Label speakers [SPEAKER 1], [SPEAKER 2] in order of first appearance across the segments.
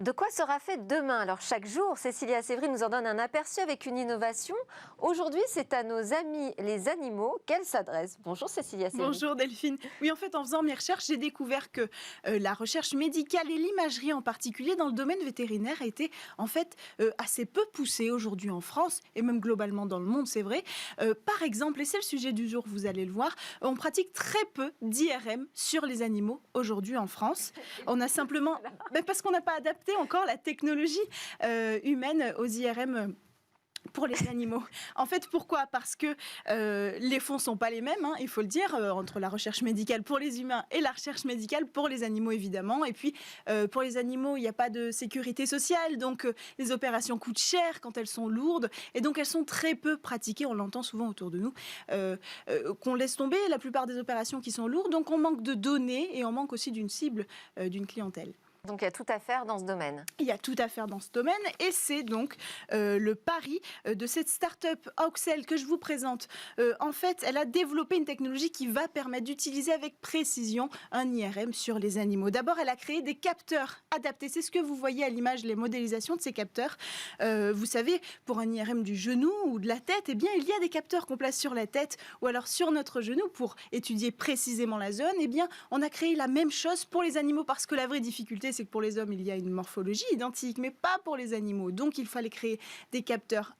[SPEAKER 1] De quoi sera fait demain? Alors chaque jour, Cécilia Sévry nous en donne un aperçu avec une innovation. Aujourd'hui, c'est à nos amis les animaux qu'elle s'adresse. Bonjour Cécilia Sévry.
[SPEAKER 2] Bonjour Delphine. Oui, en fait, en faisant mes recherches, j'ai découvert que la recherche médicale et l'imagerie en particulier dans le domaine vétérinaire était en fait assez peu poussée aujourd'hui en France et même globalement dans le monde, c'est vrai. Par exemple, et c'est le sujet du jour, vous allez le voir, on pratique très peu d'IRM sur les animaux aujourd'hui en France. On a simplement, parce qu'on n'a pas adapté encore la technologie humaine aux IRM pour les animaux. En fait, pourquoi? Parce que les fonds ne sont pas les mêmes, hein, il faut le dire, entre la recherche médicale pour les humains et la recherche médicale pour les animaux, évidemment. Et puis, pour les animaux, il n'y a pas de sécurité sociale, donc les opérations coûtent cher quand elles sont lourdes, et donc elles sont très peu pratiquées, on l'entend souvent autour de nous, qu'on laisse tomber la plupart des opérations qui sont lourdes, donc on manque de données et on manque aussi d'une cible, d'une clientèle.
[SPEAKER 1] Donc il y a tout à faire dans ce domaine.
[SPEAKER 2] Il y a tout à faire dans ce domaine et c'est donc le pari de cette start-up Auxel que je vous présente. En fait, elle a développé une technologie qui va permettre d'utiliser avec précision un IRM sur les animaux. D'abord, elle a créé des capteurs adaptés. C'est ce que vous voyez à l'image, les modélisations de ces capteurs. Vous savez, pour un IRM du genou ou de la tête, eh bien, il y a des capteurs qu'on place sur la tête ou alors sur notre genou pour étudier précisément la zone. Eh bien, on a créé la même chose pour les animaux parce que la vraie difficulté, c'est que pour les hommes, il y a une morphologie identique, mais pas pour les animaux. Donc, il fallait créer des capteurs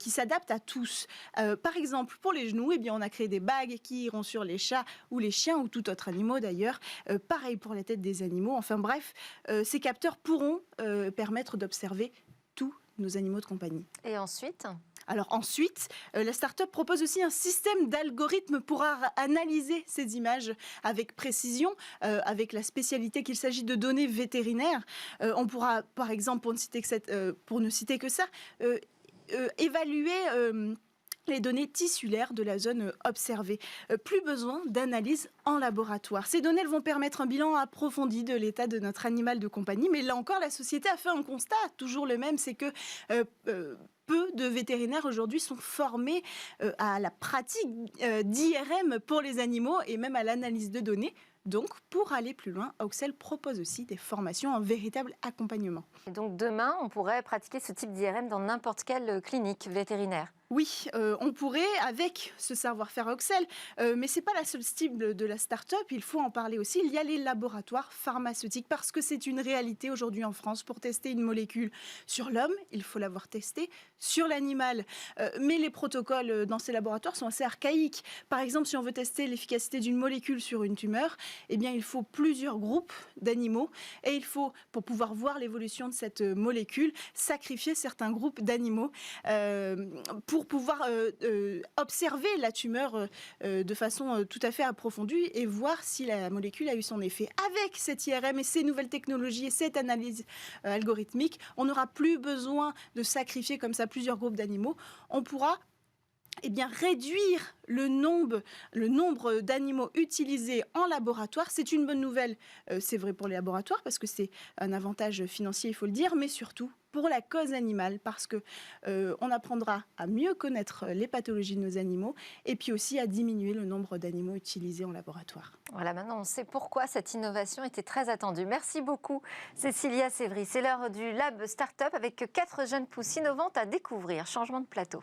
[SPEAKER 2] qui s'adaptent à tous. Par exemple, pour les genoux, eh bien, on a créé des bagues qui iront sur les chats ou les chiens ou tout autre animal d'ailleurs. Pareil pour la tête des animaux. Enfin bref, ces capteurs pourront permettre d'observer tous nos animaux de compagnie.
[SPEAKER 1] Et ensuite ?
[SPEAKER 2] Alors ensuite, la start-up propose aussi un système d'algorithmes pour analyser ces images avec précision, avec la spécialité qu'il s'agit de données vétérinaires. On pourra, par exemple, pour ne citer que ça, évaluer les données tissulaires de la zone observée. Plus besoin d'analyse en laboratoire. Ces données vont permettre un bilan approfondi de l'état de notre animal de compagnie. Mais là encore, la société a fait un constat, toujours le même, c'est que peu de vétérinaires aujourd'hui sont formés à la pratique d'IRM pour les animaux et même à l'analyse de données. Donc, pour aller plus loin, Auxel propose aussi des formations en véritable accompagnement.
[SPEAKER 1] Et donc demain, on pourrait pratiquer ce type d'IRM dans n'importe quelle clinique vétérinaire.
[SPEAKER 2] Oui, on pourrait avec ce savoir-faire Auxel, mais ce n'est pas la seule cible de la start-up, il faut en parler aussi. Il y a les laboratoires pharmaceutiques parce que c'est une réalité aujourd'hui en France. Pour tester une molécule sur l'homme, il faut l'avoir testée sur l'animal. Mais les protocoles dans ces laboratoires sont assez archaïques. Par exemple, si on veut tester l'efficacité d'une molécule sur une tumeur, eh bien, il faut plusieurs groupes d'animaux et il faut, pour pouvoir voir l'évolution de cette molécule, sacrifier certains groupes d'animaux pour pouvoir observer la tumeur de façon tout à fait approfondie et voir si la molécule a eu son effet. Avec cette IRM et ces nouvelles technologies et cette analyse algorithmique, on n'aura plus besoin de sacrifier comme ça plusieurs groupes d'animaux. On pourra réduire le nombre d'animaux utilisés en laboratoire. C'est une bonne nouvelle, c'est vrai pour les laboratoires parce que c'est un avantage financier, il faut le dire, mais surtout pour la cause animale parce qu'on apprendra à mieux connaître les pathologies de nos animaux et puis aussi à diminuer le nombre d'animaux utilisés en laboratoire.
[SPEAKER 1] Voilà, maintenant on sait pourquoi cette innovation était très attendue. Merci beaucoup Cécilia Sévry. C'est l'heure du Lab Startup avec 4 jeunes pousses innovantes à découvrir. Changement de plateau.